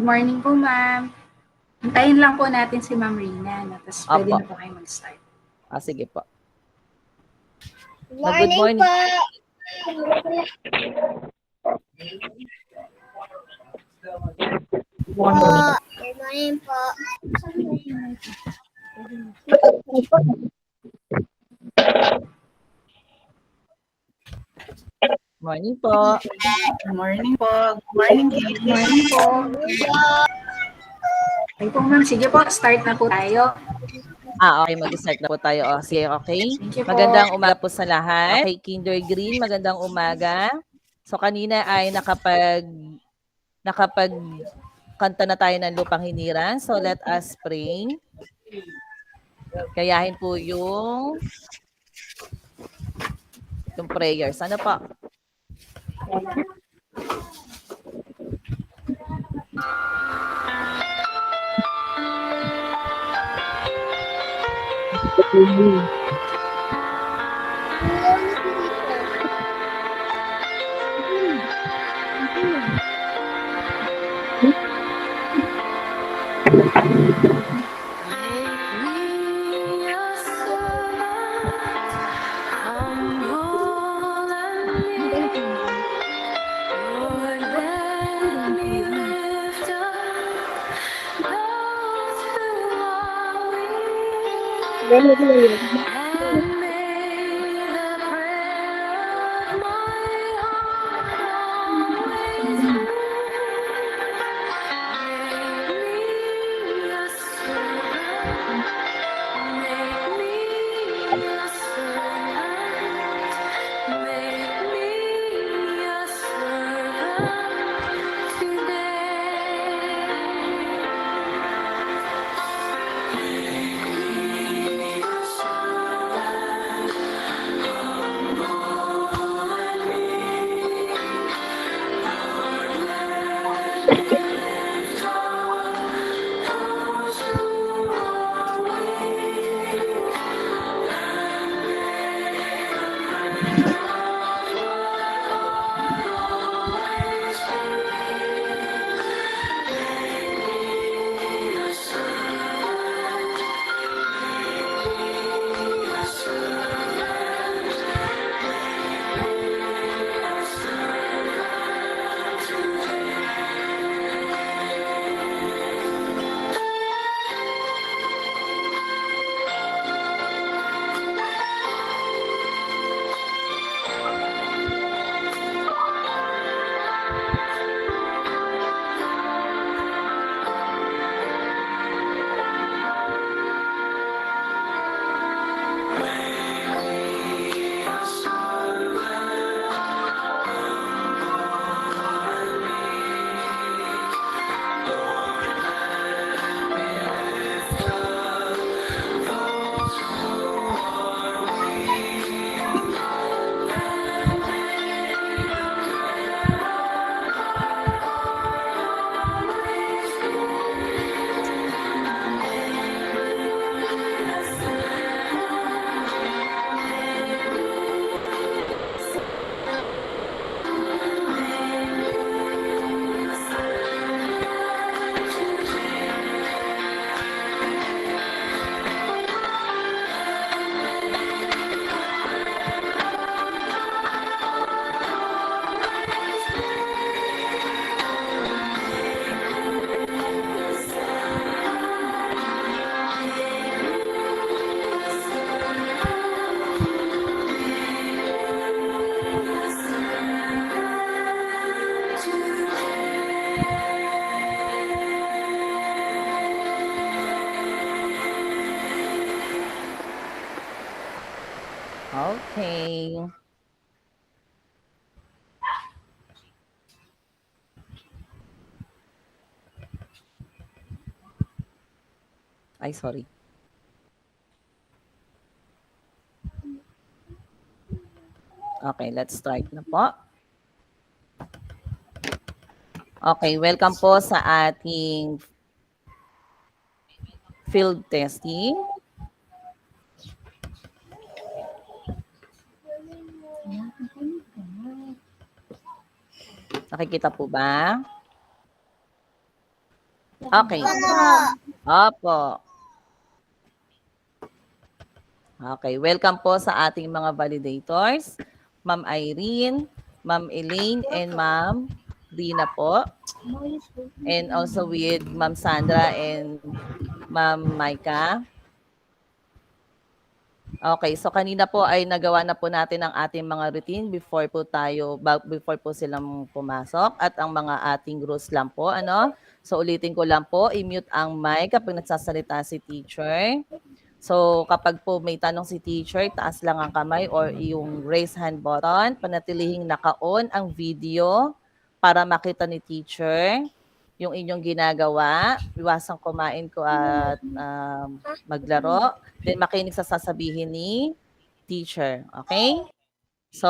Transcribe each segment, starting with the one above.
morning po, ma'am. Hintayin lang po natin si Ma'am Rina, no? Tapos pwede Opo. na po kayo mag-start. Sige po. Morning, Good morning po. Good morning po. Morning po. Good morning po. Good morning, Good morning po. Okay po, ma'am. Sige po, start na po tayo. Okay, mag-start na po tayo. Sige, okay. Thank you po. Magandang umaga po sa lahat. Okay, Kinder Green, magandang umaga. So kanina ay nakapag kanta na tayo ng Lupang Hiniran. So let us pray. Kayahin po yung prayers. Ano po? Okay. Ay, sorry. Okay, let's start na po. Okay, welcome po sa ating field testing. Nakikita po ba? Okay. Opo. Okay. Welcome po sa ating mga validators. Ma'am Irene, Ma'am Elaine, and Ma'am Rina po. And also with Ma'am Sandra and Ma'am Maika. Okay, so kanina po ay nagawa na po natin ang ating mga routine before po silang pumasok at ang mga ating rules lang po, ano? So ulitin ko lang po, i-mute ang mic kapag nagsasalita si teacher. So kapag po may tanong si teacher, taas lang ang kamay or yung raise hand button, panatilihing naka-on ang video para makita ni teacher yung inyong ginagawa, iwasang kumain ko at maglaro, then makinig sa sasabihin ni teacher. Okay? So,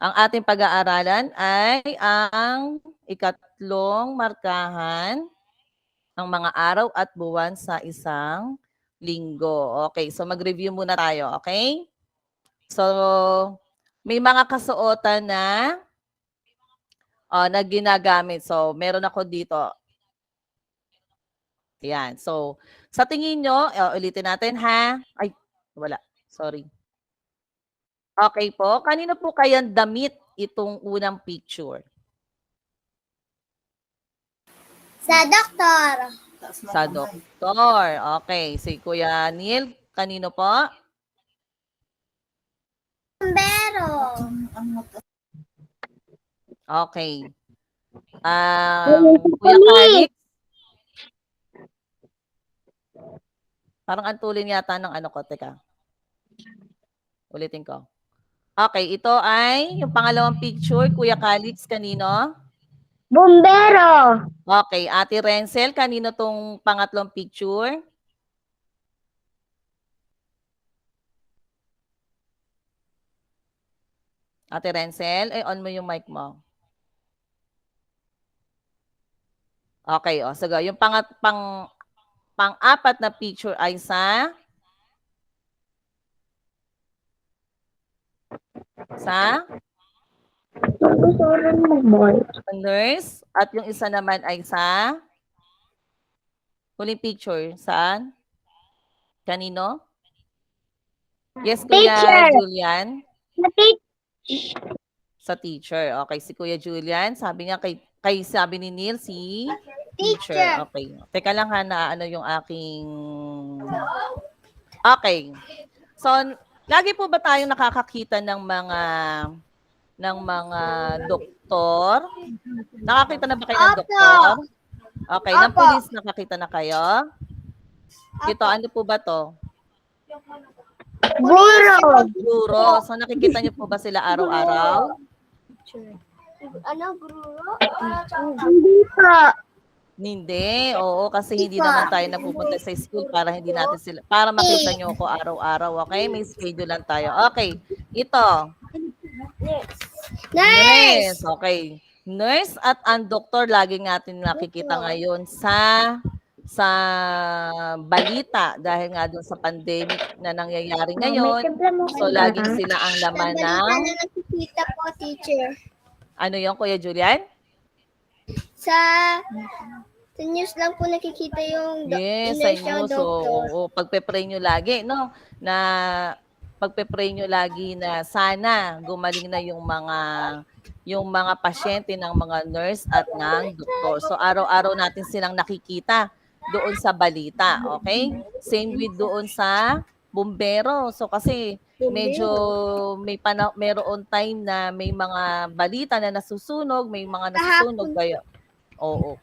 ang ating pag-aaralan ay ang ikatlong markahan ang mga araw at buwan sa isang linggo. Okay, so mag-review muna tayo, okay? So, may mga kasuotan na na ginagamit. So, meron ako dito. Yan. So, sa tingin nyo, ulitin natin ha. Ay, wala. Sorry. Okay po. Kanino po kayang damit itong unang picture? Sa doktor. Sa doktor. Okay. Si Kuya Neil, kanino po? Bombero. Okay. Kuya Calix? Parang antulin yata ng ano ko. Teka. Ulitin ko. Okay. Ito ay yung pangalawang picture. Kuya Calix, kanino? Bombero. Okay. Ate Renzel, kanino tong pangatlong picture? Ate Renzel, on mo yung mic mo. Okay, sige. Yung pang-apat na picture ay sa nurse at yung isa naman ay sa huling picture saan? Kanino? Yes, Kuya Julian. Sa teacher. Okay, si Kuya Julian, sabi niya kay sabi ni Neil si teacher. Okay. Teka lang ha, na ano yung aking... Okay. So, lagi po ba tayong nakakakita ng mga doktor? Nakakita na ba kayo ng doktor? Okay, ng pulis nakakita na kayo? Ito, ano po ba to? Guro. So, nakikita niyo po ba sila araw-araw? Ano, guro? Hindi. Oo, kasi hindi naman tayo napupunta sa school para hindi natin sila, para makita niyo ako araw-araw. Okay? May schedule lang tayo. Okay. Ito. Nurse. Okay. Nurse at ang doktor lagi natin nakikita ngayon sa balita dahil nga doon sa pandemic na nangyayari ngayon. So, laging sila ang laman ng... Nakikita po, teacher. Ano yung Kuya Julian? Sa news lang po nakikita yung Yes, sa inyo. So, pagpe-pray nyo lagi, no? Na pagpe-pray nyo lagi na sana gumaling na yung mga pasyente ng mga nurse at ng doktor. So, araw-araw natin silang nakikita doon sa balita, okay? Same with doon sa bumbero. So kasi medyo meron time na may mga balita na nasusunog, may mga nasusunog kaya. Oo.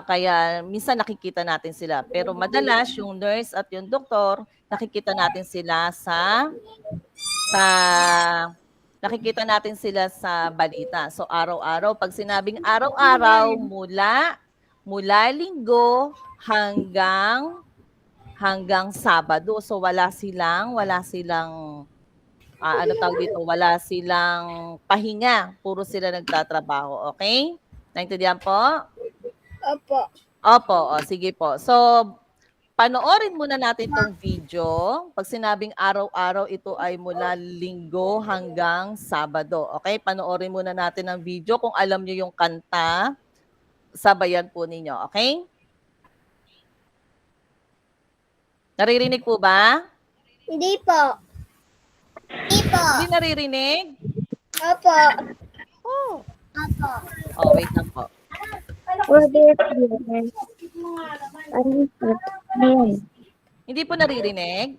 Kaya minsan nakikita natin sila. Pero madalas yung nurse at yung doktor, nakikita natin sila nakikita natin sila sa balita. So araw-araw, pag sinabing araw-araw mula Linggo hanggang Sabado. So wala silang wala silang pahinga. Puro sila nagtatrabaho. Okay? Naintindihan po? Opo. Sige po. So, panoorin muna natin itong video. Pag sinabing araw-araw, ito ay mula Linggo hanggang Sabado. Okay? Panoorin muna natin ang video. Kung alam niyo yung kanta, sabayan po ninyo. Okay? Naririnig po ba? Hindi po. Hindi po. Hindi naririnig? Opo. Opo. Oh, wait lang po. Hindi po naririnig?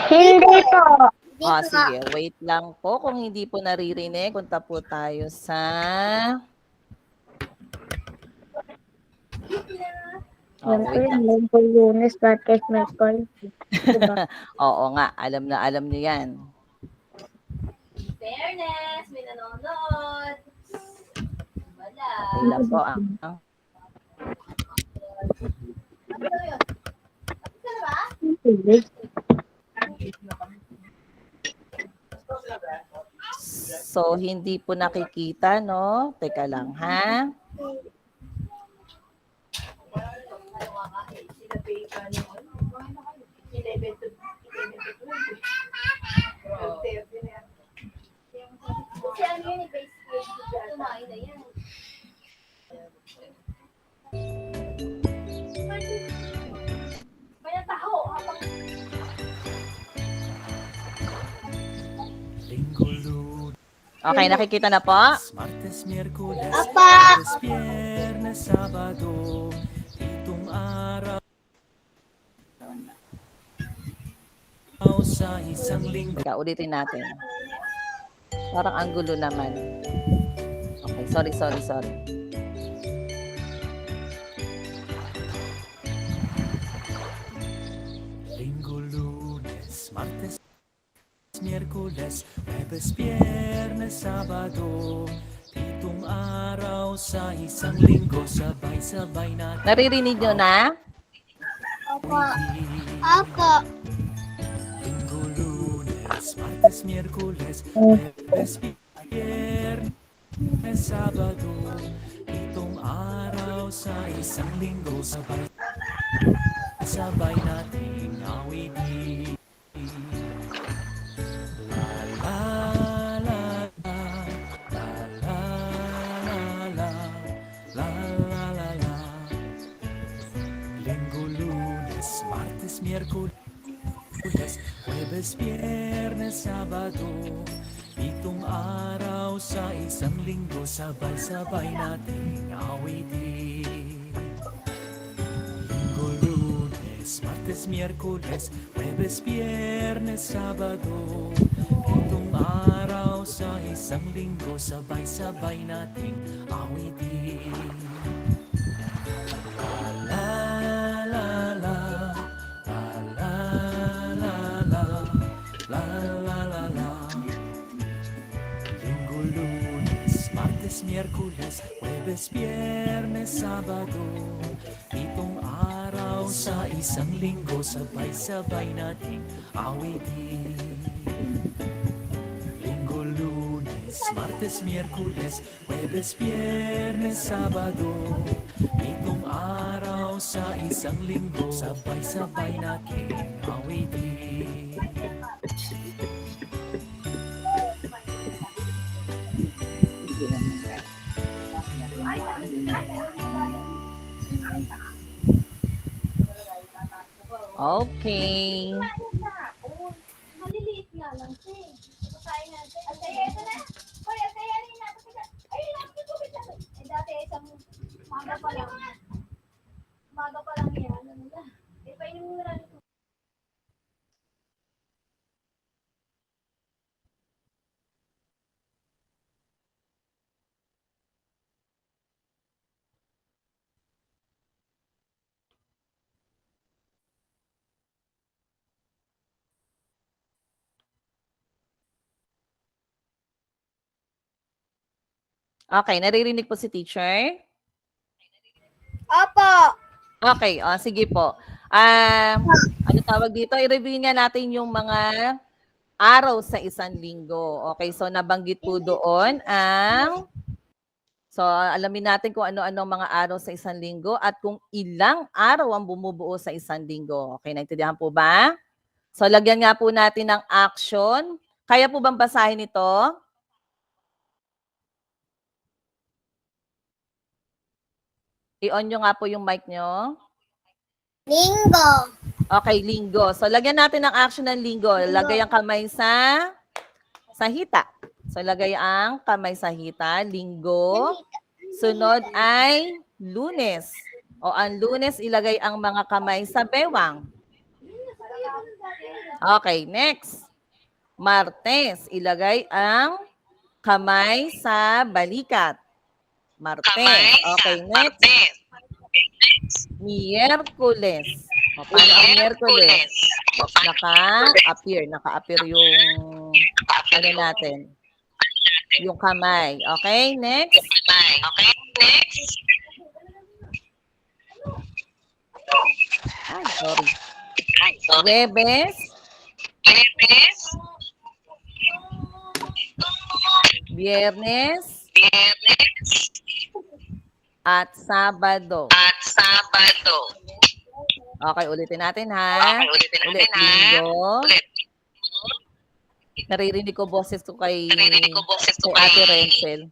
Hindi po. Oh, sige. Wait lang po. Kung hindi po naririnig, punta po tayo sa... Oh, wait lang. Lunes, Martes, Merkulis. Oo nga. Alam niyo yan. Fairness, may nanonood. Wala. Wait lang po. Ano daw yun? Tapos ka na ba? So, hindi po nakikita, no? Teka lang, ha? Kasi ano yun, base tumain na yan. May nataho habang Okay, nakikita na po? Martes, Miyerkules, Apa. Jueves, Biyernes, Sabado, itong araw sa isang linggo. Teka, ulitin natin. Parang ang gulo naman. Okay, sorry. Linggo, Lunes, Martes, Miyerkules, Jueves, Biyernes, Sabado, itong araw sa isang linggo, sabay-sabay natin. Naririnig nyo na? Opo. Opo. Linggo, Lunes, Martes, Miyerkules, Jueves, Biyernes, Sabado, itong araw sa isang linggo, sabay nating awitin. La la la la, la la la la, la la la la. Linggo, Lunes, Martes, Miyerkules, Jueves, Biyernes, Sabado, itong araw sa isang linggo, sabay-sabay nating awitin. Linggo, Lunes, Martes, Miyerkules, Jueves, Biyernes, Sabado, itong araw sa isang linggo, sabay-sabay nating awitin. La la la, la la la la, la la la la. Linggo, Lunes, Martes, Miyerkules, Jueves, Biyernes, Sabado, itong araw sa isang linggo, sabay-sabay nating awitin. Linggo, Lunes, Martes, Miyerkules, Jueves, Biyernes, Sabado, itong araw sa isang linggo, sabay-sabay nating awitin. Okay. maliliit nga lang siya eh. Pagkain natin. Antay, ito na. Hoy, antay, alin na. Ayun lang, may tubig na. Eh, dati isang maga pa lang. Maga pa lang yan. Ano na? Eh, painom mo na rin. Okay, naririnig po si teacher? Opo. Okay, sige po. Ano tawag dito? I-review nga natin yung mga araw sa isang linggo. Okay, so nabanggit po doon ang... So, alamin natin kung ano-ano ang mga araw sa isang linggo at kung ilang araw ang bumubuo sa isang linggo. Okay, naintindihan po ba? So, lagyan nga po natin ng action. Kaya po bang basahin ito? I-on nyo nga po yung mic nyo. Linggo. Okay, linggo. So, lagyan natin ng action ng linggo. Lagay ang kamay sa hita. So, lagay ang kamay sa hita. Linggo. Sunod ay Lunes. O ang Lunes, ilagay ang mga kamay sa bewang. Okay, next. Martes, ilagay ang kamay sa balikat. Martes. Okay, next. Miyerkules. O, paano ang Miyerkules? Naka-appear yung ano natin. Yung kamay. Okay, next. Ay, sorry. Huwebes. Biyernes. At Sabado. Okay, ulitin natin ha. Ulit, linggo. Naririnig ko boses ko kay Ate Renzel.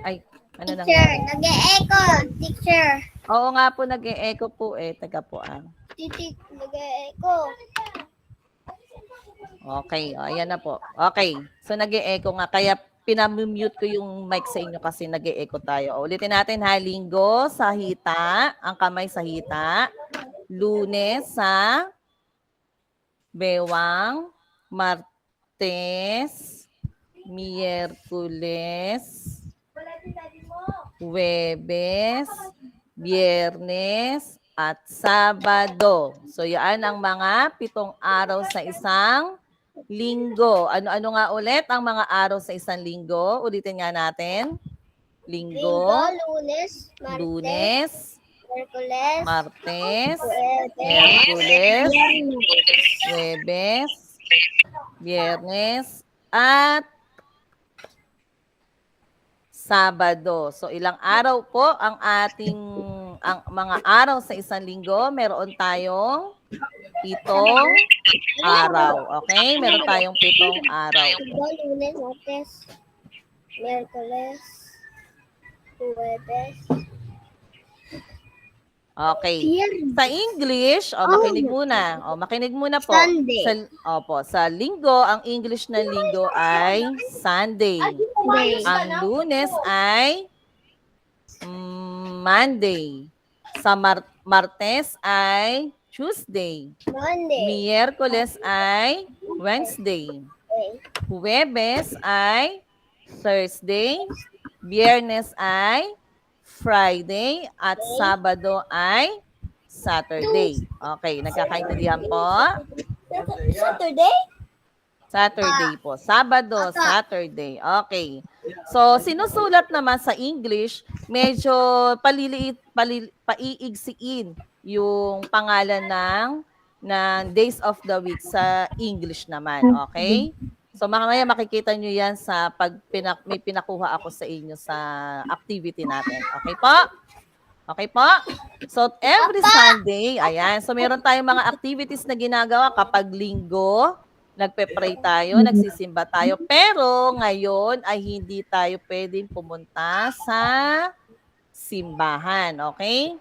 Ay, ano na Teacher, nga? nag-e-echo. Teacher. Oo nga po, nag-e-echo po eh. Taga po ang. Titik, nag-e-echo. Okay, o, ayan na po. Okay, so nag-e-echo nga. Kaya pinamute ko yung mic sa inyo kasi nag-e-echo tayo. O, ulitin natin ha. Linggo sa hita. Ang kamay sa hita. Lunes sa bewang. Martes. Miyerkules. Huwebes, Biyernes, at Sabado. So, yan ang mga 7 araw sa isang linggo. Ano-ano nga ulit ang mga araw sa isang linggo? Ulitin nga natin. Linggo, Lunes, Lunes, Merkules, Martes, Huwebes, Miyerkules, Huwebes, Biyernes, at Sabado. So, ilang araw po ang mga araw sa isang linggo? Meron tayong 7 araw. Okay? Meron tayong 7 araw. Linggo, Lunes, Martes, Merkules, Huwebes, Okay. Biyernes, Sa English, makinig muna po. Sunday. Sa linggo, ang English ng linggo ay Sunday. Ang Lunes ay Monday. Sa Martes ay Tuesday. Monday, Miyerkules ay Wednesday. Huwebes ay Thursday. Biyernes ay Friday. At Sabado ay Saturday. Okay, nagkakaintindihan po? Saturday, Saturday po. Sabado, Saturday. Okay. So, sinusulat naman sa English, medyo paiigsiin yung pangalan ng days of the week sa English naman. Okay? So, mamaya makikita nyo yan sa may pinakuha ako sa inyo sa activity natin. Okay po? Okay po? So, every Sunday, ayan. So, meron tayong mga activities na ginagawa kapag linggo. Nagpe-pray tayo, nagsisimba tayo. Pero ngayon ay hindi tayo pwedeng pumunta sa simbahan. Okay?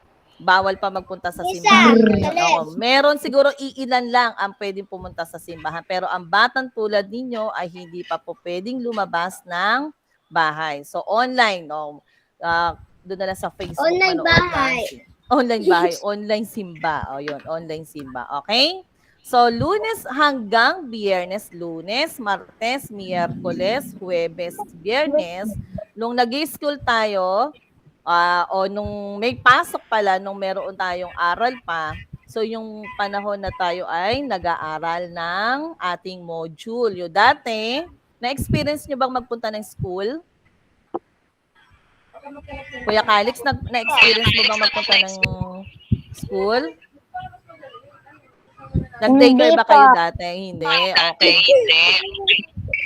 Bawal pa magpunta sa simbahan ngayon. Oo, meron siguro iilan lang ang pwedeng pumunta sa simbahan. Pero ang batang tulad ninyo ay hindi pa po pwedeng lumabas ng bahay. So, online. Doon na lang sa Facebook. Online bahay. Online bahay. Online simba. O yun, online simba. Okay? So, Lunes hanggang Biyernes, Lunes, Martes, Miyerkules, Huwebes, Biyernes. Nung nag-school tayo, o nung may pasok pala, nung meron tayong aral pa, so yung panahon na tayo ay nag-aaral ng ating module. Yung dati, na-experience nyo bang magpunta ng school? Kuya Calix, na-experience mo bang magpunta ng school? Nag-daycare ba kayo dati? Hindi. Okay.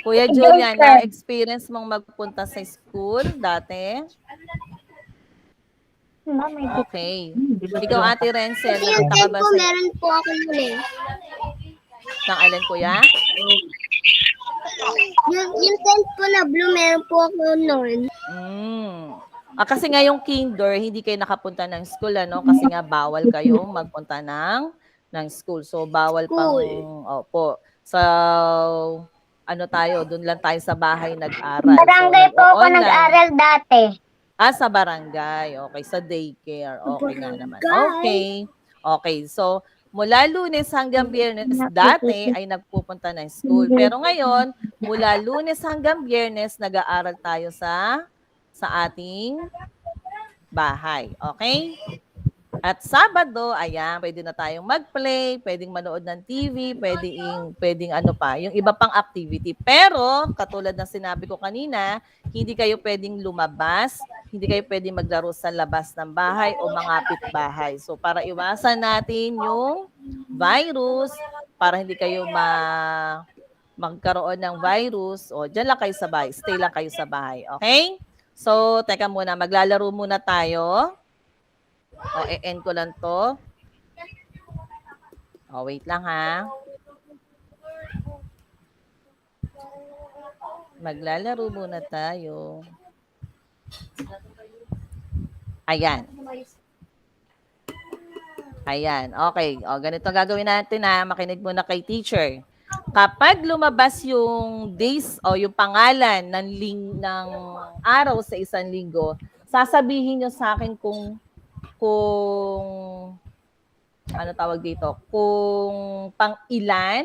Kuya Julian, na-experience mong magpunta sa school dati? Okay. Ikaw, Ate Renzel, Yung nagpunta ka 10 ba po, sa... meron po ako huli. Ng alin, Kuya? Yung tent po na blue, meron po ako noon. Kasi ngayong kinder, hindi kayo nakapunta ng school, ano? Kasi nga bawal kayong magpunta ng school. So, bawal pang, opo. So, ano tayo, doon lang tayo sa bahay nag-aral. Barangay so, po ako nag-online. nag-aral dati. Sa barangay. Okay, sa daycare. Okay nga naman. Barangay. Okay. Okay, so mula Lunes hanggang Biyernes, dati ay nagpupunta ng school. Pero ngayon, mula Lunes hanggang Biyernes, nag-aaral tayo sa ating bahay. Okay? At Sabado, ayan, pwede na tayong mag-play, pwedeng manood ng TV, pwedeng ano pa, yung iba pang activity. Pero, katulad ng sinabi ko kanina, hindi kayo pwedeng lumabas, hindi kayo pwedeng maglaro sa labas ng bahay o mangapit bahay. So, para iwasan natin yung virus, para hindi kayo magkaroon ng virus, o dyan lang kayo sa bahay, stay lang kayo sa bahay. Okay? So, teka muna, maglalaro muna tayo. E-end ko lang to. Wait lang ha. Maglalaro muna tayo. Ayan. Ayan. Okay. Ganito gagawin natin ha. Makinig muna kay teacher. Kapag lumabas yung days o yung pangalan ng araw sa isang linggo, sasabihin nyo sa akin kung ano tawag dito, kung pang-ilan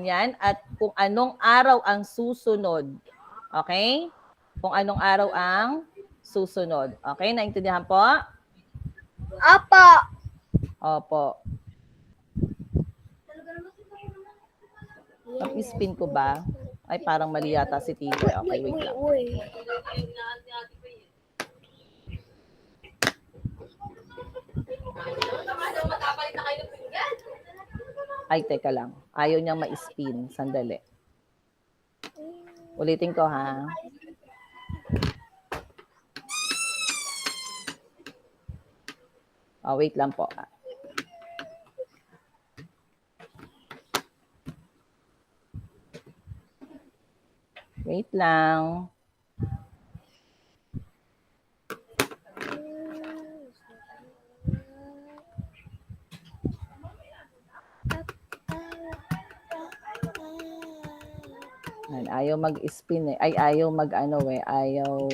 yan at kung anong araw ang susunod. Okay? Kung anong araw ang susunod. Okay? Naintindihan po? Opo. Opo. Pag-spin ko ba? Ay, parang mali yata si teacher. Okay, wait lang. Ay, teka lang. Ayaw niyang ma-spin. Sandali. Ulitin ko, ha? Wait lang po. Wait lang. Ayaw mag-spin eh. Ay, ayaw mag-ano eh. Ayaw.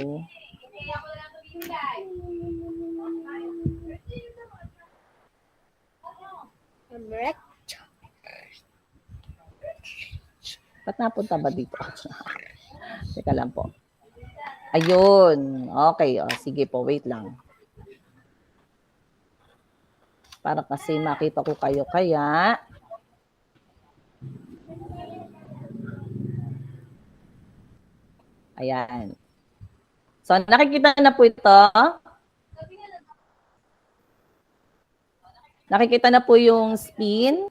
Ba't napunta ba dito? Teka lang po. Ayun. Okay. Sige po. Wait lang. Para kasi makita ko kayo. Kaya, ayan. So, nakikita na po ito. Nakikita na po yung spin.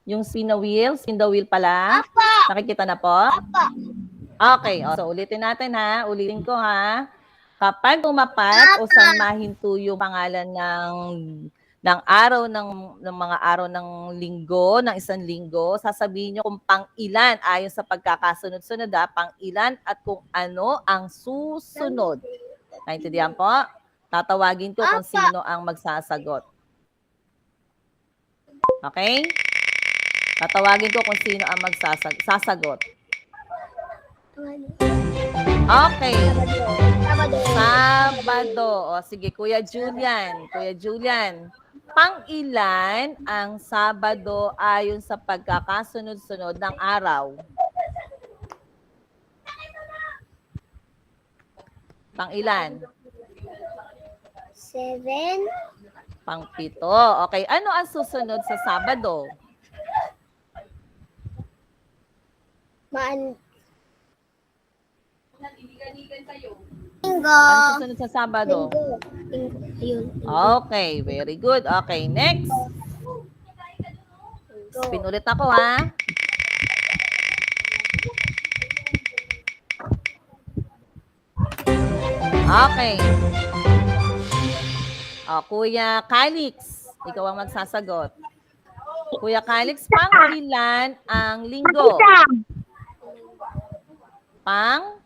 Yung spin the wheel. Spin the wheel pala. Nakikita na po? Okay. So, ulitin natin ha. Ulitin ko ha. Kapag umapat o samahinto yung pangalan ng araw ng mga araw ng linggo, ng isang linggo, sasabihin nyo kung pang-ilan ayon sa pagkakasunod-sunod, pang-ilan at kung ano ang susunod. Naintindihan po? Tatawagin ko kung sino ang magsasagot. Okay? Tatawagin ko kung sino ang magsasagot. Okay. Sabado. Sige, Kuya Julian. Kuya Julian. Pang-ilan ang Sabado ayon sa pagkakasunod-sunod ng araw? Pang-ilan? 7. Pang-pito. Okay. Ano ang susunod sa Sabado? Linggo. Ano susunod sa Sabado? Ayun. Okay. Very good. Okay. Next. Spin ulit ako, ha? Okay. Kuya Calix, ikaw ang magsasagot. Kuya Calix, pang-ilan ang linggo? Pang?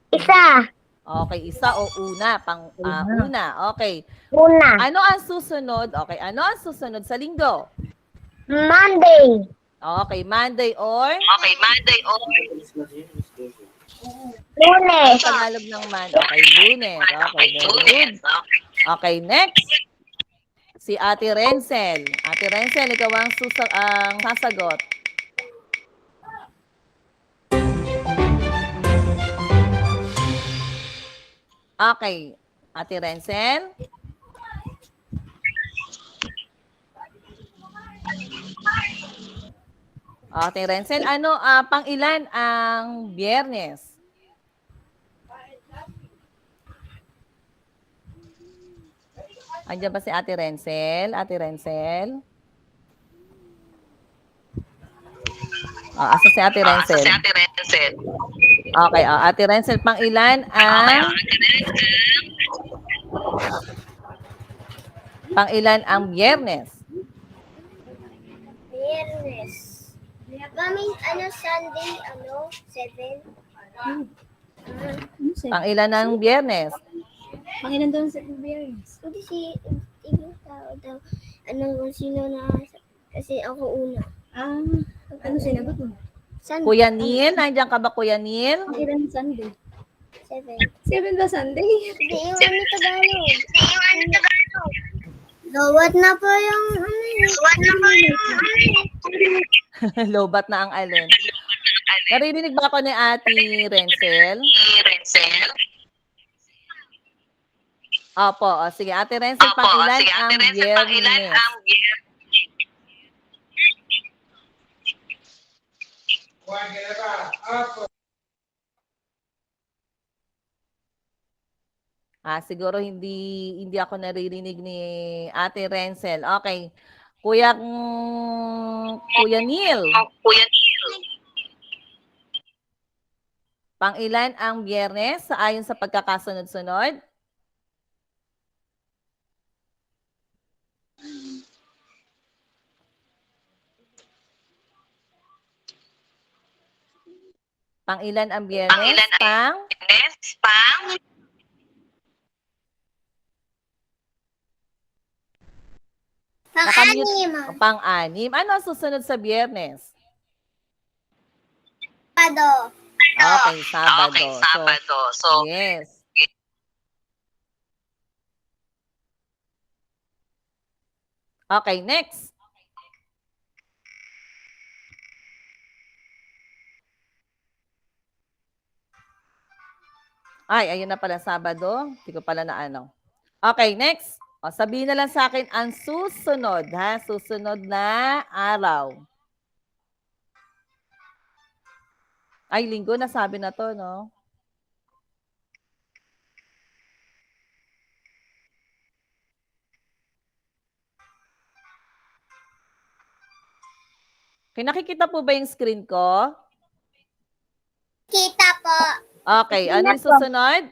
Isa. Okay, isa o una? Una. Okay. Una. Ano ang susunod? Okay, ano ang susunod sa linggo? Monday. Okay, Monday or? Lunes. Ang Tagalog ng man. Okay, Lunes. Okay, very good. Okay, next. Si Ate Renzel. Ate Renzel, ikaw ang sasagot. Okay, Ate Renzel. Ate Renzel, pang ilan ang Biyernes? Andiyan ba si Ate Renzel? Ate Renzel? Asa si Ate Renzel? Okay, Ate Renzel, pang ilan ang Biyernes? Viernes. Mami, Sunday, 7? Pang ilan ang Biyernes? Pangilan doon sa Biyernes. Hindi ibang tao daw. Kung sino na, kasi ako una. Ano sinagot mo? Sunday. Kuya Neil, nandiyan ka ba Kuya Neil? Pangilan Sunday. 7. 7 ba Sunday? Hindi, yung Tagalog. Lowat na po yung Lobat na ang alin. Narinig ba ako ni Ate Renzel? Opo, sige. Ate Renzel, pang ilan ang Biyernes? Siguro hindi ako naririnig ni Ate Renzel. Okay. Kuya Neil. Pang ilan ang Biyernes ayon sa pagkakasunod-sunod? Pang ilan ang Biyernes? Pang-anim. Pang-anim. Ano ang susunod sa Biyernes? Sabado. Okay, Sabado. So, yes. Okay, next. Ay, ayun na pala, Sabado. Hindi ko pala na ano. Okay, next. Sabihin na lang sa akin ang susunod, ha? Susunod na araw. Ay, linggo, nasabi na to, no? Nakikita po ba yung screen ko? Kita po. Okay, ano yung susunod?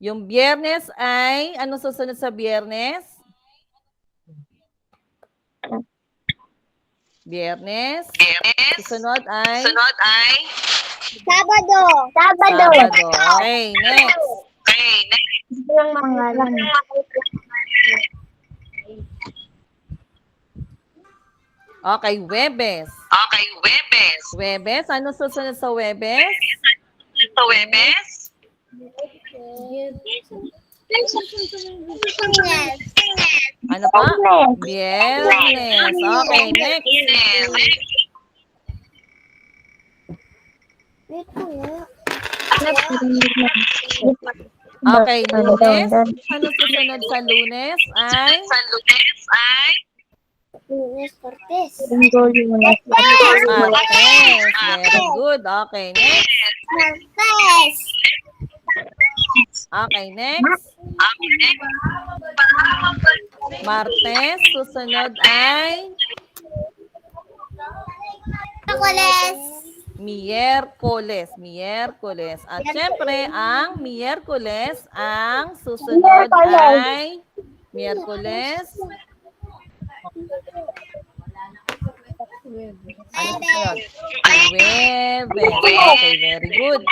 Yung Biyernes ay, ano susunod sa Biyernes? Biyernes. Susunod ay? Sabado. Sabado. Okay, next. Yung mga Okay, Huwebes. Huwebes, ano susunod sa Huwebes? Ano pa? Biyernes. Okay, next. Okay, Lunes. Ano susunod sa Lunes ay? Lunes Cortez. Martes. Very good. Okay, next. Martes. Okay, next. Martes. Susunod ay? Miyerkules. At syempre, ang Miyerkules, ang susunod ay Miyerkules. Ano susunod? Huwebes. Okay, very good.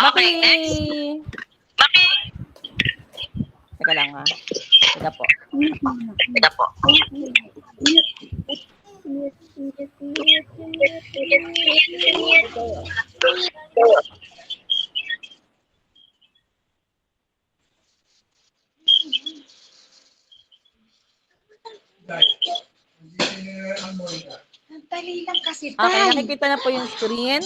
Okay, next. Teka lang ha. Teka po. Dali lang kasi. Okay, nakikita na po yung screen.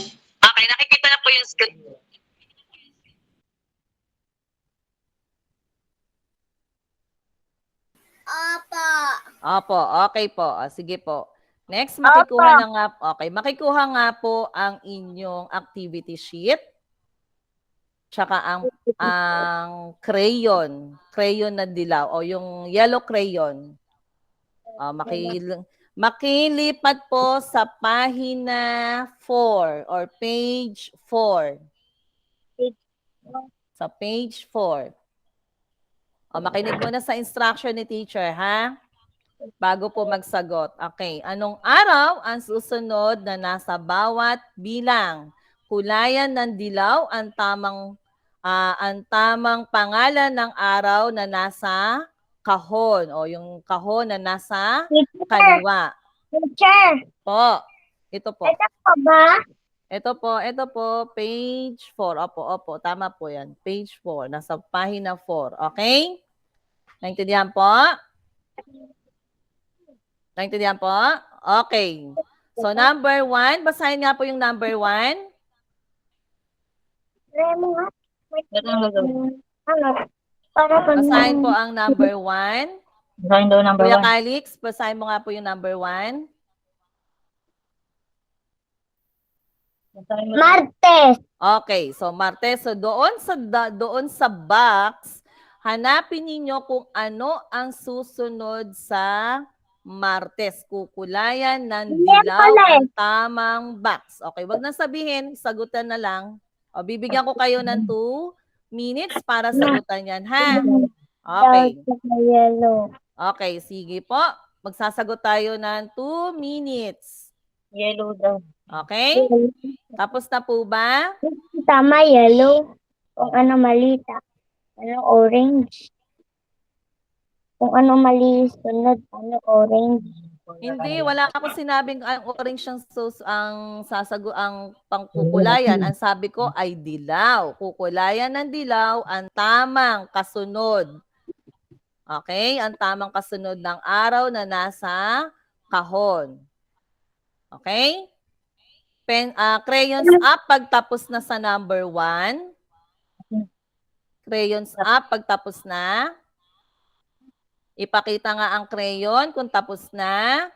Apa. Opo, okay po. Sige po. Next, makikuha nga po ang inyong activity sheet. Tsaka ang crayon na dilaw o yung yellow crayon. Makilipat po sa pahina 4 or page 4. Sa page 4. Makinig muna sa instruction ni teacher, ha? Bago po magsagot. Okay. Anong araw ang susunod na nasa bawat bilang? Kulayan ng dilaw ang tamang pangalan ng araw na nasa kahon o yung kahon na nasa kaliwa. Teacher, Po. Ito po. ito pa ba? Ito po, page 4. Opo, tama po yan. Page 4, nasa pahina 4. Okay? Naintindihan po? Naintindihan po? Okay. So, number 1, basahin nga po yung number 1. Ano? Para ba Basahin po ang number 1. Basahin daw number Kuya 1. Calix, basahin mo nga po yung number 1. Martes. Okay, so Martes, so doon sa box, hanapin ninyo kung ano ang susunod sa Martes. Kukulayan ng dilaw ang tamang box. Okay, wag na sabihin, sagutan na lang. O, bibigyan ko kayo ng 2 minutes para sagutan yan, ha? Okay. Yellow. Okay, sige po. Magsasagot tayo ng 2 minutes. Yellow daw. Okay? Tapos na po ba? Tama, yellow. Kung ano mali, ano orange. Kung ano mali, sunod, ano orange. Hindi, wala ako sinabing ang orange ang pangkukulayan. Ang sabi ko ay dilaw. Kukulayan ng dilaw ang tamang kasunod. Okay? Ang tamang kasunod ng araw na nasa kahon. Okay? Crayons up pagtapos na sa number 1. Crayons up pagtapos na. Ipakita nga ang crayon kung tapos na.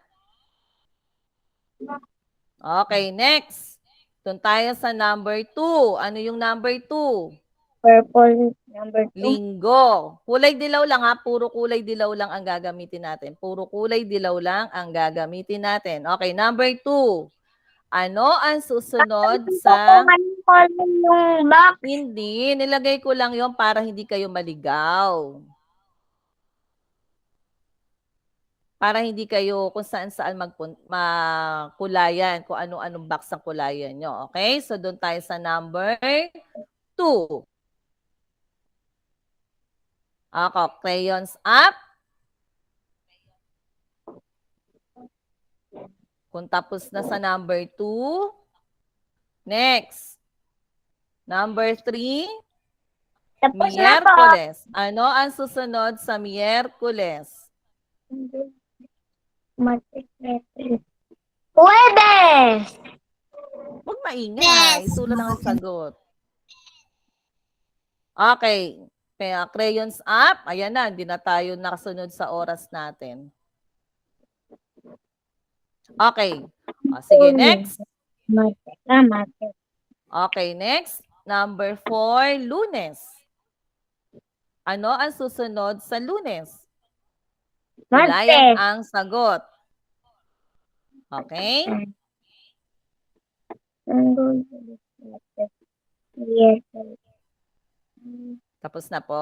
Okay, next. Doon tayo sa number 2. Ano yung number 2? Purple, number 2. Linggo. Kulay dilaw lang ha. Puro kulay dilaw lang ang gagamitin natin. Puro kulay dilaw lang ang gagamitin natin. Okay, number 2. Ano ang susunod sa... yung box. Hindi. Nilagay ko lang yon para hindi kayo maligaw. Para hindi kayo kung saan-saan makulayan, kung ano-anong box ang kulayan nyo. Okay? So, doon tayo sa number 2. Okay, crayons up. Kung tapos na sa number 2. Next. Number 3. Tapos na po. Miyerkules. Ano ang susunod sa Miyerkules? Huwebes! Huwag maingay. Isulat lang ang sagot. Okay. Kaya crayons up. Ayan na. Hindi na tayo nakasunod sa oras natin. Okay. Sige, next. Okay, next. Number 4, Lunes. Ano ang susunod sa Lunes? Kulayan ang sagot. Okay? Tapos na po.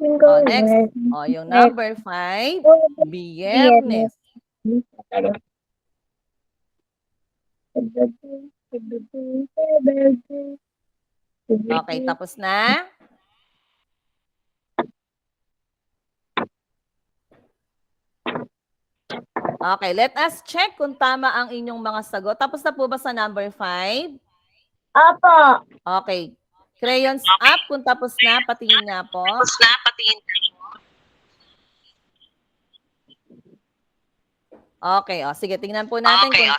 Oh, next. Oh, yung number 5, Biyernes. Okay, tapos na? Okay, let us check kung tama ang inyong mga sagot. Tapos na po ba sa number 5? Opo. Okay. Crayons up kung tapos na. Patingin nga po. Okay, o sige, tingnan po natin kung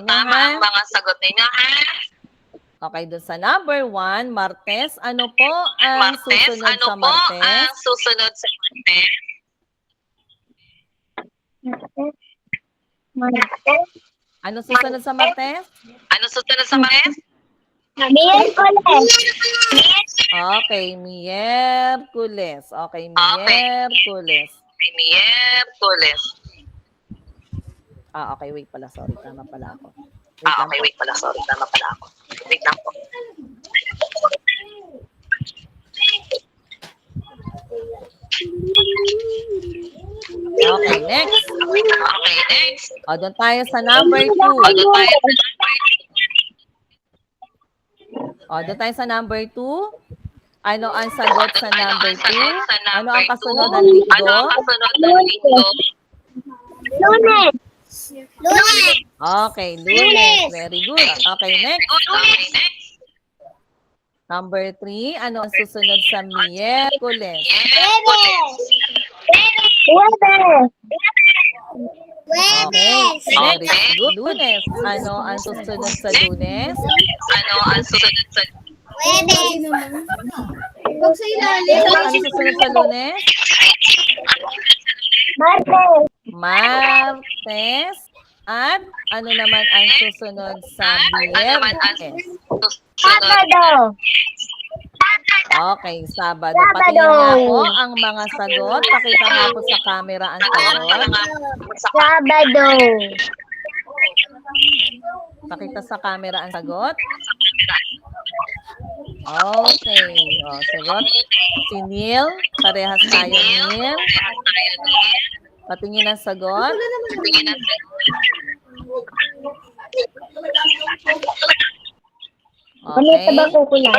tama ang mga sagot ninyo, ha? Okay, doon sa number 1, Martes. Ano po ang susunod sa Martes? Ano susunod sa Martes? Miyerkules. Okay, Miyerkules. Okay, Miyerkules. Okay, wait pala. Sorry, tama pala ako. Wait lang po. Okay, next. O, doon tayo sa number 2. O, doon tayo sa number 2. Ano ang sagot sa number 2? Ano ang kasunod ng linggo? Lunes. Lunes. Okay, Lunes. Very good. Okay, next. Number 3. Ano ang susunod sa Miyerkules? Huwebes. Okay, very good. Lunes. Ano ang susunod sa Lunes? Huwebes. Huwag sa ilalim. Ano susunod sa Lunes? Martes. Martes. At ano naman ang susunod sa Biyernes? Sabado. Okay, Sabado. Patingin nga po ang mga sagot. Pakita nga po sa camera ang sagot. Sabado. Pakita sa camera ang sagot. Okay. O, sagot. Si Neil. Parehas tayo, Neil. Patingin ang sagot. Okay. Si Kuya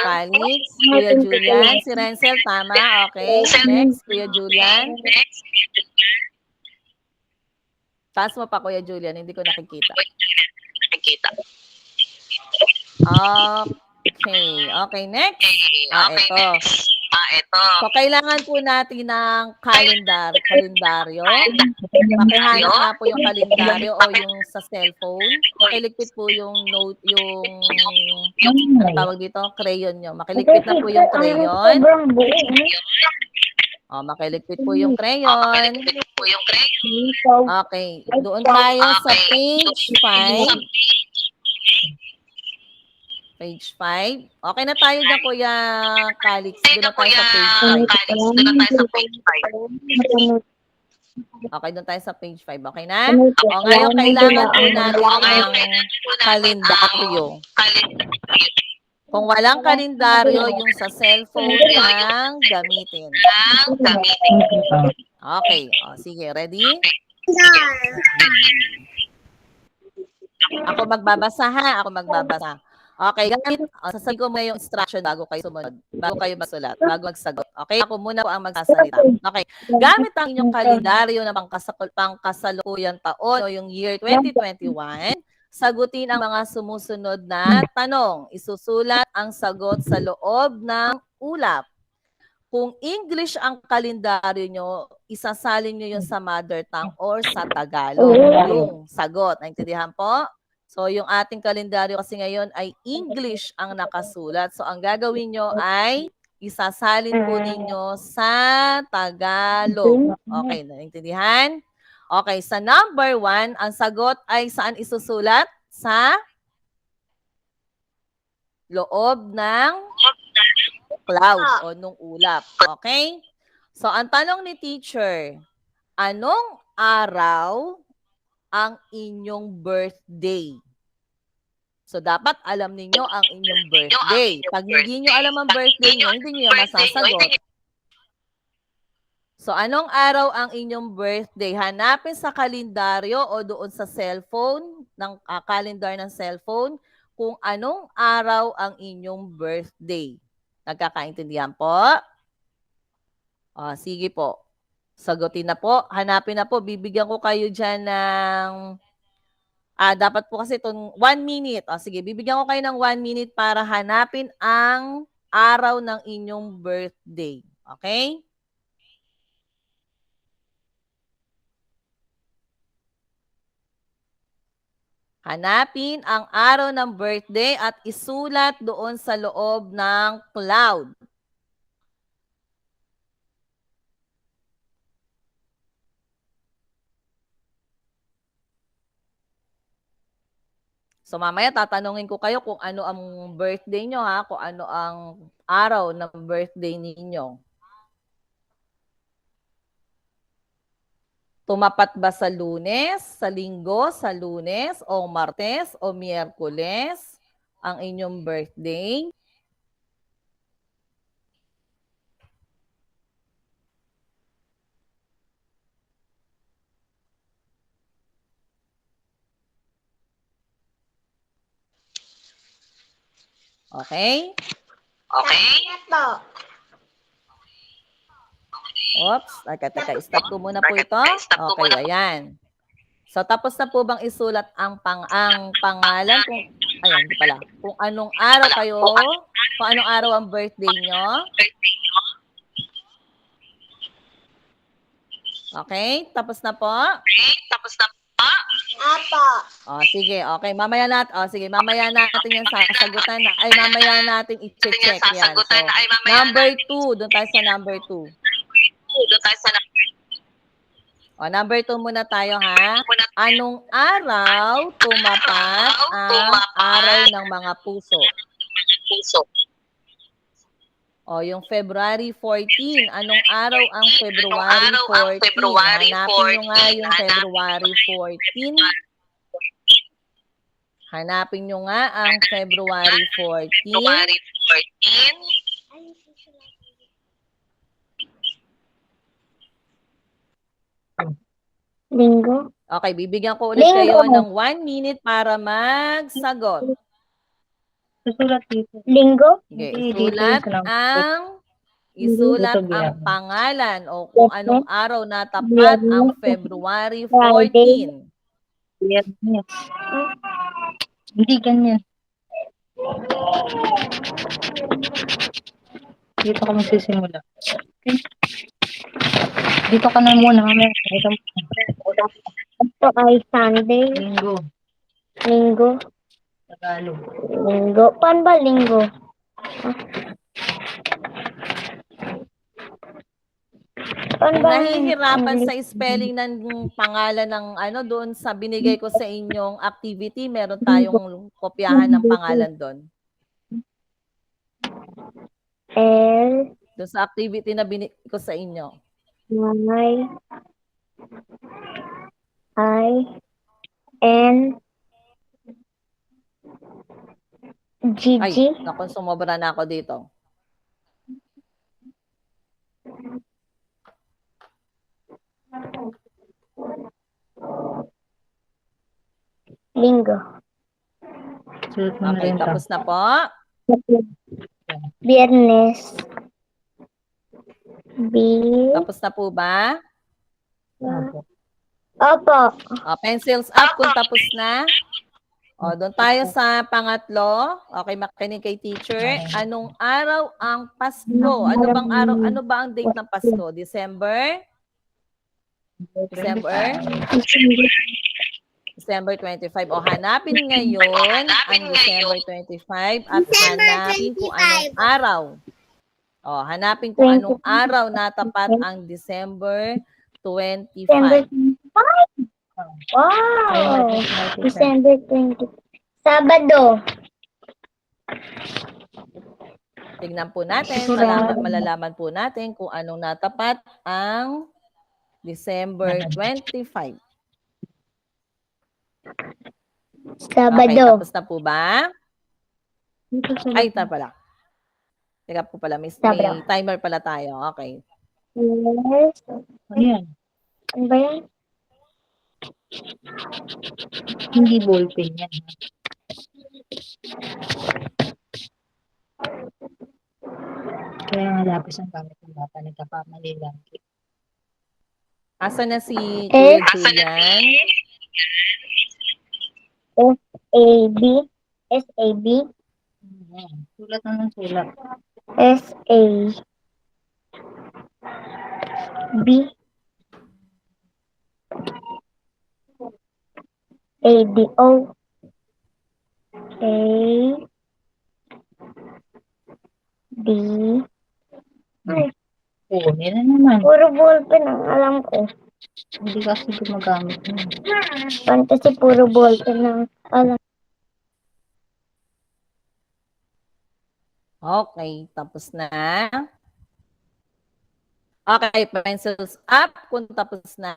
Calix, Kuya Julian, si Renzel, tama. Okay. Next, Kuya Julian. Taas mo pa, Kuya Julian. Hindi ko nakikita. Okay. Okay, next. Ito. So, kailangan po natin ng kalendaryo. Pakihanap nga po yung kalendaryo o yung sa cellphone. Makiligpit po yung note, ano tawag dito? Crayon nyo. Makiligpit na po yung crayon. Makiligpit po yung crayon. Okay. Doon tayo sa page 5. Page 5. Okay na tayo dyan, Kuya Calix. Doon na tayo sa page 5. Okay, doon tayo sa page 5. Okay na? O, ngayon, kailangan po natin ng kalendaryo. Kung walang kalendaryo, yung sa cellphone ang gamitin. Okay. O, sige, ready? Ako magbabasa, ha? Ako magbabasa. Okay, gamit. Sasabihin ko muna yung instruction bago kayo sumunod. Bago kayo magsulat. Bago magsagot. Okay? Ako muna po ang magsasalita. Okay. Gamit ang inyong kalendaryo na pangkasalukuyang taon o yung year 2021, sagutin ang mga sumusunod na tanong. Isusulat ang sagot sa loob ng ulap. Kung English ang kalendaryo nyo, isasalin nyo yun sa mother tongue or sa Tagalog. Yung sagot. Naintindihan po? So, yung ating kalendaryo kasi ngayon ay English ang nakasulat. So, ang gagawin nyo ay isasalin po ninyo sa Tagalog. Okay, naintindihan? Okay, sa number 1, ang sagot ay saan isusulat? Sa loob ng cloud o nung ulap. Okay? So, ang tanong ni teacher, anong araw ang inyong birthday? So, dapat alam ninyo ang inyong birthday. Pag hindi nyo alam ang birthday nyo, hindi nyo yan masasagot. So, anong araw ang inyong birthday? Hanapin sa kalendaryo o doon sa cellphone, ng calendar ng cellphone, kung anong araw ang inyong birthday. Nagkakaintindihan po? Sige po. Sagutin na po. Hanapin na po. Bibigyan ko kayo dyan ng... dapat po kasi itong 1 minute. Sige, bibigyan ko kayo ng 1 minute para hanapin ang araw ng inyong birthday. Okay? Hanapin ang araw ng birthday at isulat doon sa loob ng cloud. So mamaya tatanungin ko kayo kung ano ang birthday nyo ha, kung ano ang araw ng birthday ninyo. Tumapat ba sa Lunes, sa Linggo, sa Lunes, o Martes, o Miyerkules ang inyong birthday? Okay? Ito. Oops, teka, stop ko muna po ito. Okay, ayan. So, tapos na po bang isulat ang pangalan? Ayan, di pala. Kung anong araw kayo, kung anong araw ang birthday nyo. Okay, tapos na po. Apo. Sige, okay. Mamaya natin yan sasagutan. Mamaya natin i-check yan. So, number 2. Doon tayo sa number 2. Number 2 muna tayo ha. Anong araw tumapat ang araw ng mga puso? Yung February 14. Anong araw ang February 14? Hanapin nyo nga yung February 14. Hanapin nyo nga ang February 14. Linggo. Okay, bibigyan ko ulit kayo ng 1 minute para magsagot. Susulat dito. Linggo. Okay, Hindi, isulat ang pangalan o kung anong araw na tapat ang February 14. Biyernes. Hindi ganyan. Dito ka magsisimula. Okay. Dito ka na muna. Ito ay Sunday. Linggo. Linggo. Tagalog. Linggo. Paano ba linggo? Kung nahihirapan sa spelling ng pangalan ng doon sa binigay ko sa inyong activity, meron tayong kopyahan ng pangalan doon. L. Doon sa activity na binigay ko sa inyo. I-N Ay, G. naku, sumobra na ako dito. Linggo. Okay, tapos na po. Biyernes. B. Tapos na po ba? Opo. Pencils up kung tapos na. Doon tayo sa pangatlo. Okay, makinig kay teacher. Anong araw ang Pasko? Ano ba ang date ng Pasko? December 25. Hanapin ngayon ang December 25 at hanapin kung anong araw. Hanapin kung anong araw na tapat ang December 25. Wow! December 20. Sabado. Tingnan po natin, malalaman po natin kung anong natapat ang December 25. Okay, Sabado. tapos na po ba? Dito sa Ay, ito pala. Teka po pala, may Sabado. timer pala tayo. Okay. Yes. Ayan. Ano ba yan? Hindi ballpen yan. Kaya nga lapis ang gamit ng bata. Nagkakamali lang. Asa na si Kuya Julian? S-A-B. S-A-B. Ayan. Sulat na ng sulat. S-A-B. A-D-O. A-D. Oo, meron naman. Puro ballpen ang alam ko. Hindi kasi gumagamit mo. Fantasy, puro ballpen ang alam. Okay, tapos na. Okay, pencils up kung tapos na.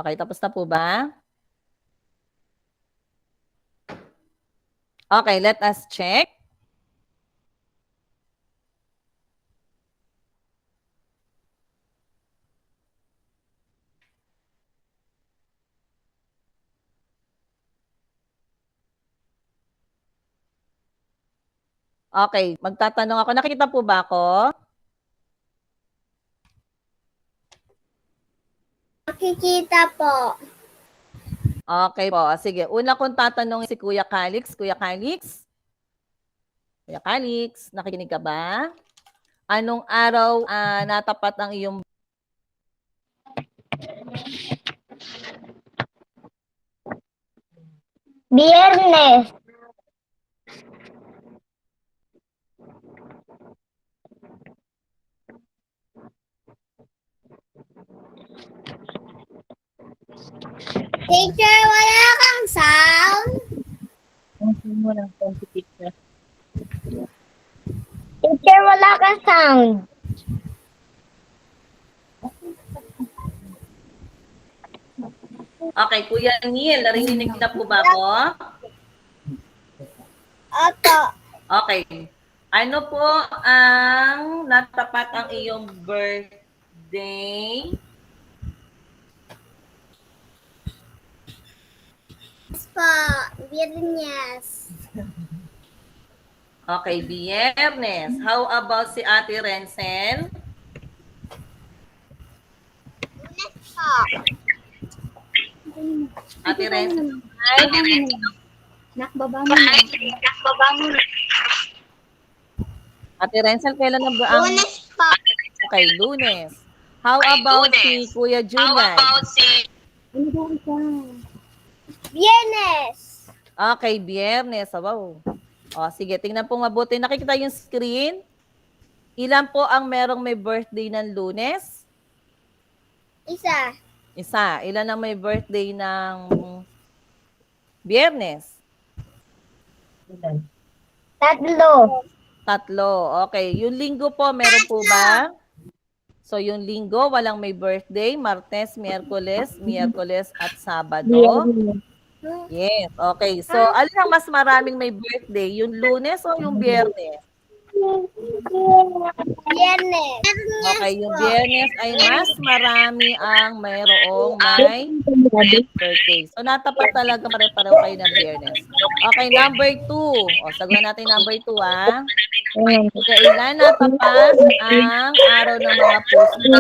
Okay, tapos na po ba? Okay, let us check. Okay, magtatanong ako. Nakikita po ba ako? Nakikita po. Okay po. Sige, una kong tatanungin si Kuya Calix. Kuya Calix? Kuya Calix, nakikinig ka ba? Anong araw natapat ang iyong Biyernes. Teacher, wala kang sound? Kung mo lang competition. Teacher, wala kang sound. Okay, Kuya Neil, narinig na po ba ako? Opo. Okay. Ano po ang natapat ang iyong birthday? Po, Biyernes. Okay, Biyernes. How about si Ate Rensen? Po. Ate Rensen? Nakbaba mo na. Ate Rensen, kailan na ba ang... Lunes po. Okay, Lunes. How about si Kuya Julian? Biyernes. Okay, Biyernes. Wow. O, sige, tingnan po mabuti. Nakikita yung screen? Ilan po ang merong may birthday ng Lunes? Isa. Isa. Ilan ang may birthday ng Biyernes? Ilan? Tatlo. Tatlo. Okay. Yung linggo po, meron po ba? So, yung linggo, walang may birthday. Martes, Miyerkules, at Sabado. Yes. Okay. So, alin ang mas maraming may birthday? Yung Lunes o yung Biyernes? Biyernes. Okay. Yung Biyernes ay mas marami ang mayroong may birthday. So, natapat talaga pare-pareho kayo ng Biyernes. Okay. Number 2. O, saguhan natin number 2, ha? Kailan natapat ang araw ng mga puso?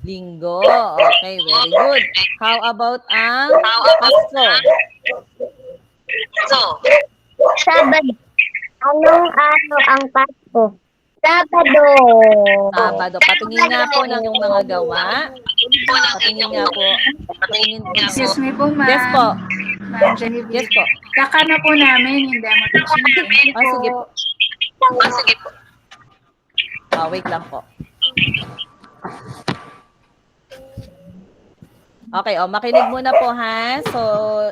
Linggo. Okay, very good. How about ang Pasko? Sabado. Anong araw ang Pasko? Sabado. Sabado. Patingin nga po ng yung mga gawa. Patingin nga po. Patingin nga po. Excuse me po, ma'am. Yes po. Ma'am Genevieve. Yes po. Tsaka na po namin yung demo teaching. Thank you Ah, sige po. po. Wait lang po. Okay, makinig muna po ha. So,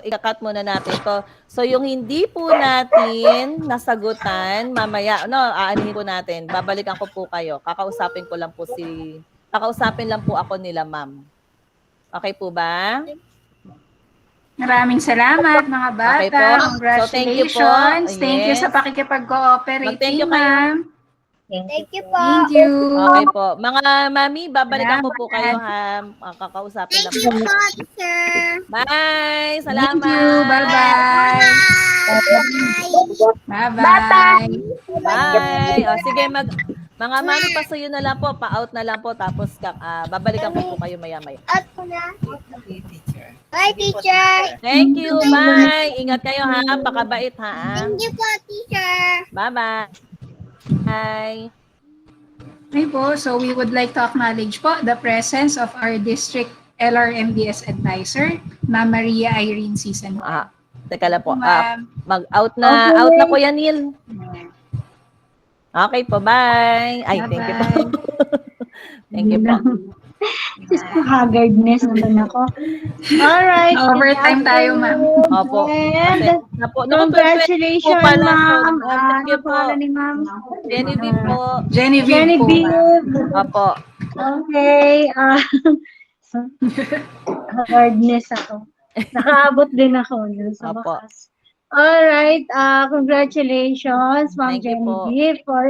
ikakat muna natin to. So, yung hindi po natin nasagutan, mamaya, aanihin po natin. Babalikan ko po kayo. Kakausapin lang po ako nila, ma'am. Okay po ba? Maraming salamat mga bata. Okay po. So, thank you po. Congratulations. Thank you Yes. sa pakikipag-cooperate. Mag-thank you kayo. ma'am. Thank you po. Thank you. Okay po. Mga mami, babalikan ko po Salamat. kayo ha. Kakausapin lang Thank po. you po, teacher. Bye! Salamat! Thank you. Bye-bye. Bye. Bye-bye. Bye! Sige, mga mami, pasuyo na lang po. Pa-out na lang po. Tapos, babalikan ko po kayo maya-maya. At po na. Bye, teacher. Thank you. Bye! Ingat kayo ha. Pakabait ha. Thank you po, teacher. Bye-bye. Bye. Okay po, so we would like to acknowledge po the presence of our district LRMDS advisor, Ma'am Maria Irene Season. Teka lang po. Ma'am. Mag-out na. Out na po yan, Neil. Okay po. Bye. Ay, thank you po. Thank you po. Just po haggardness naman ako. Alright. Overtime tayo, ma'am. Opo. And Napo, congratulations, po pala. ma'am. Thank you Ano po. pangalan ni ma'am? Genevieve po. Genevieve po, ma'am. Genevieve. Opo. Okay. Hardness ako. Nakaabot din ako dun sa Opo. wakas. Alright. Congratulations, Ma'am Thank you po. Genevieve, for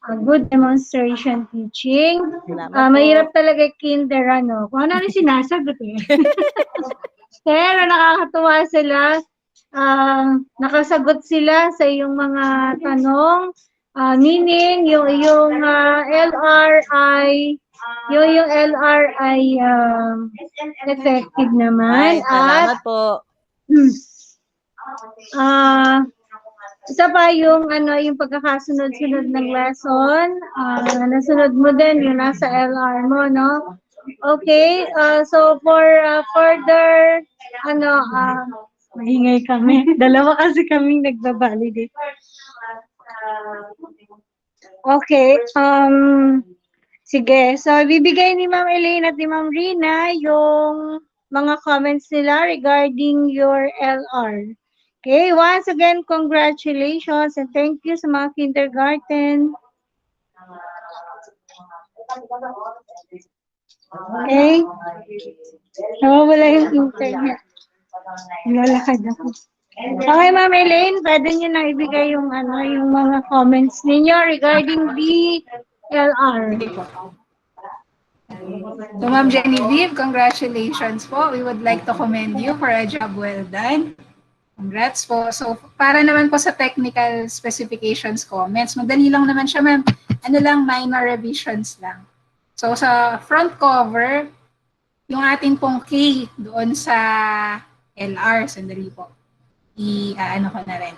a good demonstration teaching. Salamat po. Mahirap talaga kinder, ano. Kung ano rin sinasagot eh. Pero nakakatuwa sila. Nakasagot sila sa iyong mga tanong. Meaning, yung LRI, yung LRI effective naman. Ay, salamat po. Isa pa yung yung pagkakasunod-sunod ng lesson. Nasunod mo din yung nasa LR mo, no? Okay, so for further maingay kami. Dalawa kasi kaming nagbabalidate. Okay, sige. So bibigay ni Ma'am Elaine at ni Ma'am Rina yung mga comments nila regarding your LR. Okay, once again, congratulations and thank you sa mga kindergarten. Okay. Nawawala yung internet. Lalakad ako. Okay, Ma'am Elaine, pwede niyo na ibigay yung yung mga comments ninyo regarding the LR. So, Ma'am Genevieve, congratulations po. We would like to commend you for a job well done. Congrats po. So, para naman po sa technical specifications comments, madali lang naman siya, ma'am. Ano lang, minor revisions lang. So, sa front cover, yung ating pong K doon sa LR, sandali po. Ano ko na rin.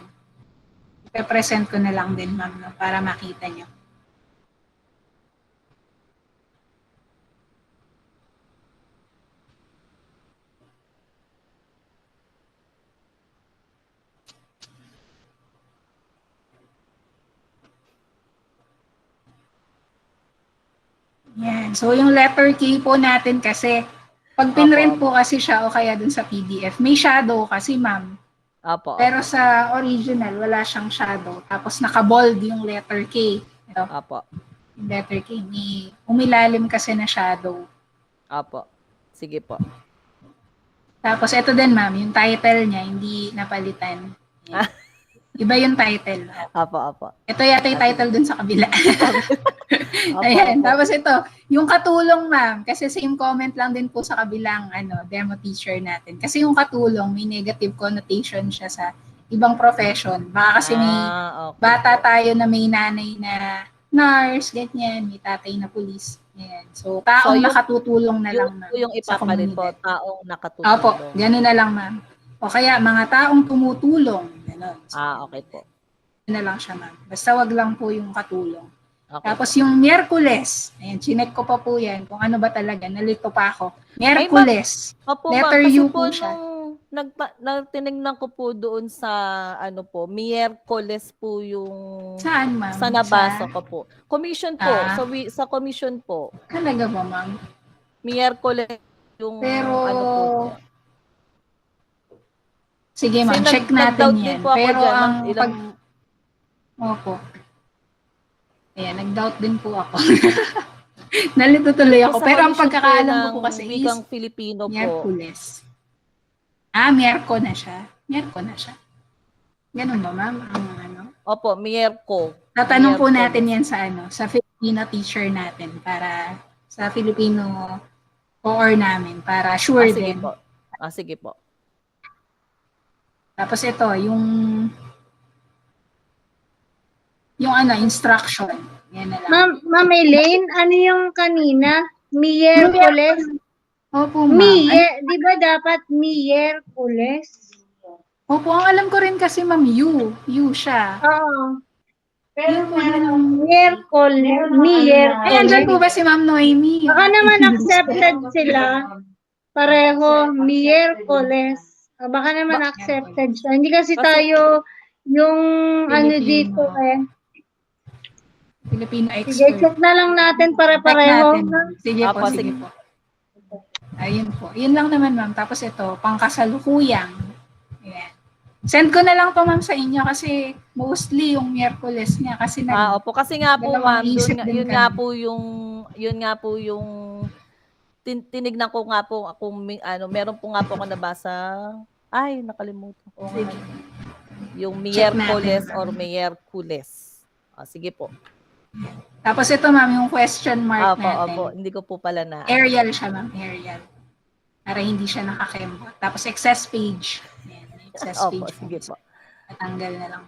I-present ko na lang din, ma'am, no, para makita nyo. Yan. So, yung letter K po natin kasi, pag pinrint po kasi siya o kaya dun sa PDF, may shadow kasi, ma'am. Opo. Pero sa original, wala siyang shadow. Tapos naka-bold yung letter K. Ito, Opo. yung letter K. May umilalim kasi na shadow. Opo. Sige po. Tapos ito din, ma'am, yung title niya, hindi napalitan. Yan. Iba yung title. Opo, opo. Ito yata yung title dun sa kabila. Opo, Ayan. opo. Tapos ito, yung katulong, ma'am, kasi same comment lang din po sa kabilang demo teacher natin. Kasi yung katulong, may negative connotation siya sa ibang profession. Baka kasi may Okay. bata tayo na may nanay na nurse, ganyan, may tatay na police. Ayan. So, taong So, nakatutulong na lang, ma'am. Yung sa ipapalit po, komunidad. taong nakatulong. Opo, ganun na lang, ma'am. O kaya, mga taong tumutulong. Ganun. So, Okay po. na lang siya, ma'am. Basta wag lang po yung katulong. Okay. Tapos yung Miyerkules, ayan, chinek ko pa po yan kung ano ba talaga, nalito pa ako. Miyerkules, Opo, letter ma'am, kasi U po po siya. nung tinignan ko po doon sa Miyerkules po yung Saan, ma'am? sa nabasa ko po. Commission po. Ah. Sa commission po. Talaga ba, ma'am? Miyerkules yung Pero, ano po. sige ma'am, Kasi check natin nag-doubt din yan. po ako Pero dyan, ang ma'am, ilang, Opo. Ayan, nag-doubt din po ako. Nalito tuloy ako. sa Pero ang commission po pagkakaalam ko ng po kasi is wikang Filipino po. Miyerkules. Miyerko na siya. Miyerko na siya. Ganun ba, ma'am? Ang ano? Opo, Miyerko. Tatanong po Miyerkules. natin yan sa ano, sa Filipino teacher natin para sa Filipino OR namin para sure Sige din. po. Sige po. Tapos ito, yung ano, instruction. Yan na lang. Ma'am Elaine, ano yung kanina? Miyerkules? Opo, ma'am. Di ba dapat Miyerkules? Opo, ang alam ko rin kasi ma'am, you siya. Oo. Pero parang, Miyerkules. ay, andyan po ba si Ma'am Noemi? Baka naman accepted sila. Pareho, Miyerkules. Baka naman accepted siya. Hindi kasi tayo yung ano Filipino. dito eh. Filipino Sige, expert. check na lang natin Check pare-pareho. natin. Sige po, Apo, sige sige. po. Ayun po. Yun lang naman, ma'am. Tapos ito, pangkasalukuyang. Ayan. Send ko na lang to, ma'am, sa inyo kasi mostly yung Miyerkules niya kasi Opo, kasi nga po, Dalawang ma'am, isip din yun kami. nga po yung tinignan ko nga po kung meron po nga po ako nabasa. Ay, nakalimutan ko. Sige. Yung Check Miyerkules natin. or Miyerkules. Sige po. Tapos ito, ma'am, yung question mark natin. Opo. Hindi ko po pala na. Arial siya, ma'am. Arial. Para hindi siya nakakembot. Tapos excess page. Ayan, may excess Opo, page. sige po. Natanggal na lang.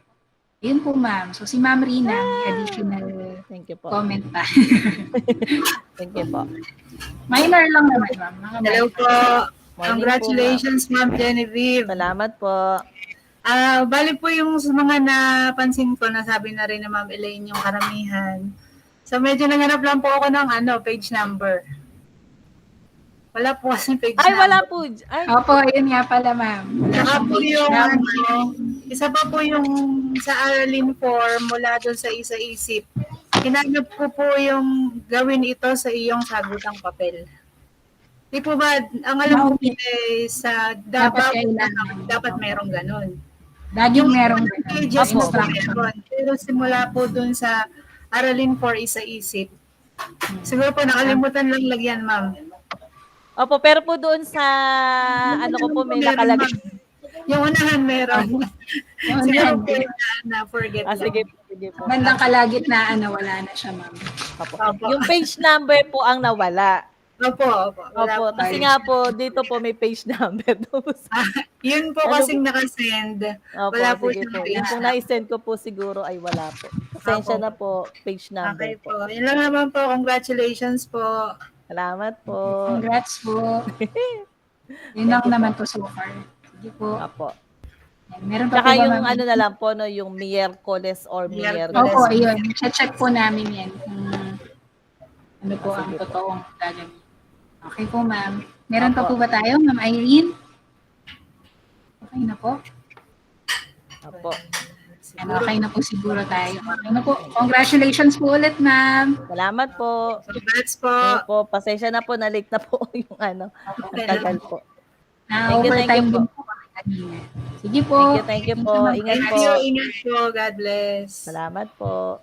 Yun po, ma'am. So, si Ma'am Rina, may additional Thank you po. comment pa. Thank you po. Minor lang naman, ma'am. Mga Hello minor. po. Morning Congratulations, Ma'am Genevieve. Po, salamat po. Bali po yung sa mga napansin ko, nasabi na rin na Ma'am Elaine yung karamihan. So medyo nanganap lang po ako ng page number. Wala po kasi page Ay, number. wala po. Ay, Opo, yun nga pala, ma'am. Wala Saka siyang po page yung number. isa pa po yung sa Aralin form mula doon sa isa-isip. Hinanap ko po yung gawin ito sa iyong sagutang papel. Di po ba, ang alam ko sa Dapat kailangan. dapat merong ganun. Laging merong Pages mo po instruction. meron. Pero simula po dun sa Aralin for Isa-isip. Siguro po nakalimutan lang lagyan, ma'am. opo, pero po doon sa ano ko po may nakalagay. Yung unahan meron. Yung Siguro unahan, po na-forget lang. Sige po. bandang kalagitnaan na wala na siya, ma'am. Opo. Opo. Yung page number po ang nawala. Opo. Wala Opo, po. kasi nga po dito po may page number. Yun po Ano kasing nakasend. Opo, Wala po sige siyang po. page Yung kung na-send ko po siguro ay wala po. Pasensya Opo. na po, page number Okay po. po. Yun lang naman po. Congratulations po. Salamat po. Congrats po. Yun lang naman po so far. Sige po. Opo. Yan. Meron pa Tsaka po ba, yung ma'am? ano na lang po, no, yung Miyerkules or Miyerkules. Miyerkules. Opo, ayun. Check po namin yan. Kung ano po ang totoong gagawin. Okay po, ma'am. Meron pa po Opo. ba tayo, Ma'am Irene? Okay na po. Opo. Yan, okay na po siguro tayo. Okay na po. Congratulations po ulit, ma'am. Salamat po. Congrats po. Okay po, pasensya na po, na-late na po yung ano. Ang tagal po. Na-overtime thank you din po kami kanina. Sige po. Thank you po. Ingat Thank po. you. Ingat po. God bless. Salamat po.